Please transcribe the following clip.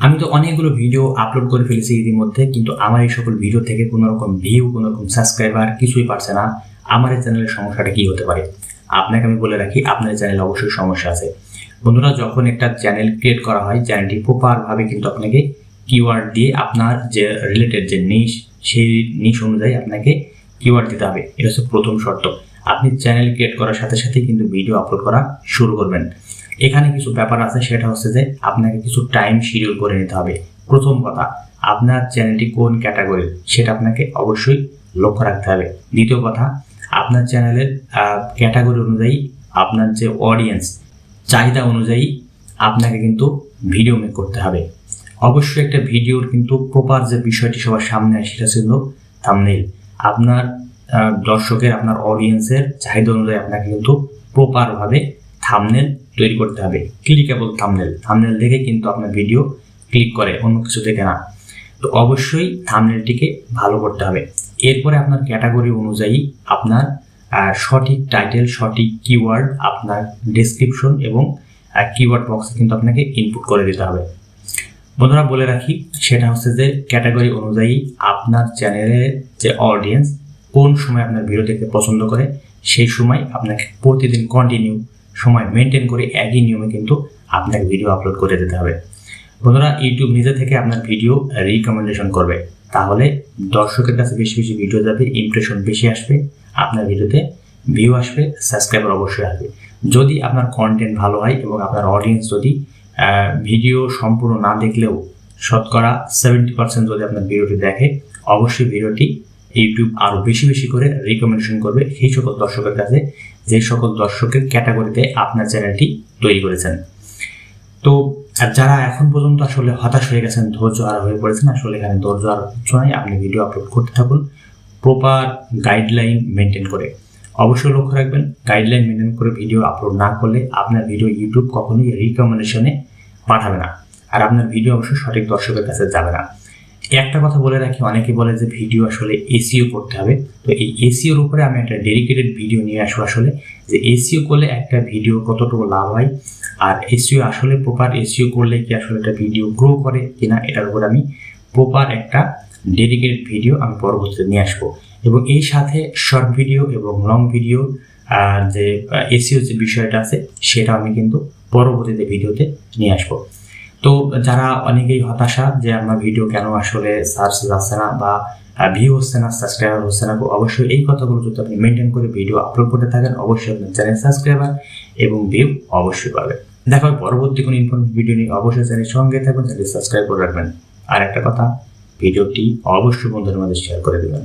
আমি তো অনেকগুলো ভিডিও আপলোড করে ফেলেছি ইতিমধ্যে, কিন্তু আমার এই সকল ভিডিও থেকে কোনো রকম ভিউ, কোনো রকম সাবস্ক্রাইবার কিছুই পারছে না। আমার এই চ্যানেলের সমস্যাটা কি হতে পারে? আপনাকে আমি বলে রাখি, আপনার চ্যানেলে অবশ্যই সমস্যা আছে। বন্ধুরা, যখন একটা চ্যানেল ক্রিয়েট করা হয়, চ্যানেলটি প্রপারভাবে কিন্তু আপনাকে কিওয়ার্ড দিয়ে আপনার যে রিলেটেড যে নিশ, সেই নিশ অনুযায়ী আপনাকে কিওয়ার্ড দিতে হবে। এটা হচ্ছে প্রথম শর্ত। আপনি চ্যানেল ক্রিয়েট করার সাথে সাথেই কিন্তু ভিডিও আপলোড করা শুরু করবেন। এখানে কিছু ব্যাপার আছে, সেটা হচ্ছে যে আপনাকে কিছু টাইম শিডিউল করে নিতে হবে। প্রথম কথা, আপনার চ্যানেলটি কোন ক্যাটাগরির সেটা আপনাকে অবশ্যই লক্ষ্য রাখতে হবে। দ্বিতীয় কথা, আপনার চ্যানেলের ক্যাটাগরি অনুযায়ী আপনার যে অডিয়েন্স চাহিদা অনুযায়ী আপনাকে কিন্তু ভিডিও মেক করতে হবে। অবশ্যই একটা ভিডিওর কিন্তু প্রপার যে বিষয়টি সবার সামনে আসে সেটা ছিল থাম্বনেইল। আপনার দর্শকের, আপনার অডিয়েন্সের চাহিদা অনুযায়ী আপনাকে কিন্তু প্রপারভাবে থাম্বনেইল তৈরি করতে হবে। ক্লিকেবল থাম্বনেইল দেখে কিন্তু আপনার ভিডিও ক্লিক করে, অন্য কিছু দেখে না। তো অবশ্যই থাম্বনেইলটিকে ভালো করতে হবে। এরপরে আপনার ক্যাটাগরি অনুযায়ী আপনার সঠিক টাইটেল, সঠিক কিওয়ার্ড আপনার ডেসক্রিপশন এবং কিওয়ার্ড বক্সে কিন্তু আপনাকে ইনপুট করে দিতে হবে। বন্ধুরা, বলে রাখি, সেটা হচ্ছে যে ক্যাটাগরি অনুযায়ী আপনার চ্যানেলের যে অডিয়েন্স কোন সময় আপনার ভিডিও দেখতে পছন্দ করে, সেই সময় আপনাকে প্রতিদিন কন্টিনিউ সময় মেনটেন করে একই নিয়মে কিন্তু আপনাকে ভিডিও আপলোড করে দিতে হবে। বন্ধুরা, ইউটিউব নিজে থেকে আপনার ভিডিও রিকমেন্ডেশন করবে, তাহলে দর্শকের কাছে বেশি বেশি ভিডিও যাবে, ইমপ্রেশন বেশি আসবে, আপনার ভিডিওতে ভিউ আসবে, সাবস্ক্রাইবার অবশ্যই আসবে। যদি আপনার কন্টেন্ট ভালো হয় এবং আপনার অডিয়েন্স যদি ভিডিও সম্পূর্ণ না দেখলেও শতকরা 70% যদি আপনার ভিডিওটি দেখে, অবশ্যই ভিডিওটি ইউটিউব আরও বেশি বেশি করে রিকমেন্ডেশন করবে সেই সকল দর্শকের কাছে, যে সকল দর্শকের ক্যাটাগরিতে আপনার চ্যানেলটি তৈরি করেছেন। তো যারা এখন পর্যন্ত আসলে হতাশ হয়ে গেছেন, ধৈর্য হারা হয়ে পড়েছেন, আসলে এখানে ধৈর্য হারার কিছু নাই। আপনি ভিডিও আপলোড করতে থাকুন প্রপার গাইডলাইন মেনটেন করে। অবশ্যই লক্ষ্য রাখবেন, গাইডলাইন মেনটেন করে ভিডিও আপলোড না করলে আপনার ভিডিও ইউটিউব কখনোই রিকমেন্ডেশনে পাঠাবে না, আর আপনার ভিডিও অবশ্যই সঠিক দর্শকের কাছে যাবে না। একটা কথা বলে রাখি, অনেকে বলে যে ভিডিও আসলে এসইও করতে হবে। তো এই এসইওর উপরে আমি একটা ডেডিকেটেড ভিডিও নিয়ে আসবো, আসলে যে এসইও করলে একটা ভিডিও কতটুকু লাভ হয়, আর এসইও আসলে প্রপার এসইও করলে কি আসলে একটা ভিডিও গ্রো করে কিনা, এটার উপর আমি প্রপার একটা ডেডিকেটেড ভিডিও আমি পরবর্তীতে নিয়ে আসবো। এবং এই সাথে শর্ট ভিডিও এবং লং ভিডিও যে এসইও যে বিষয়টা আছে সেটা আমি কিন্তু পরবর্তীতে ভিডিওতে নিয়ে আসবো। তো যারা অনেকেই হতাশা যে আমার ভিডিও কেন আসলে সার্চ যাচ্ছে না বা ভিউ হচ্ছে না, সাবস্ক্রাইবার হচ্ছে না, অবশ্যই এই কথাগুলো যদি আপনি মেনটেন করে ভিডিও আপলোড করতে থাকেন, অবশ্যই আপনার চ্যানেল সাবস্ক্রাইবার এবং ভিউ অবশ্যই পাবে। দেখা হবে পরবর্তী কোনো ইনফরমেটিভ ভিডিও নিয়ে। অবশ্যই চ্যানেলের সঙ্গে থাকবেন, চ্যানেল সাবস্ক্রাইব করে রাখবেন। আর একটা কথা, ভিডিওটি অবশ্যই বন্ধুদের মধ্যে শেয়ার করে দেবেন।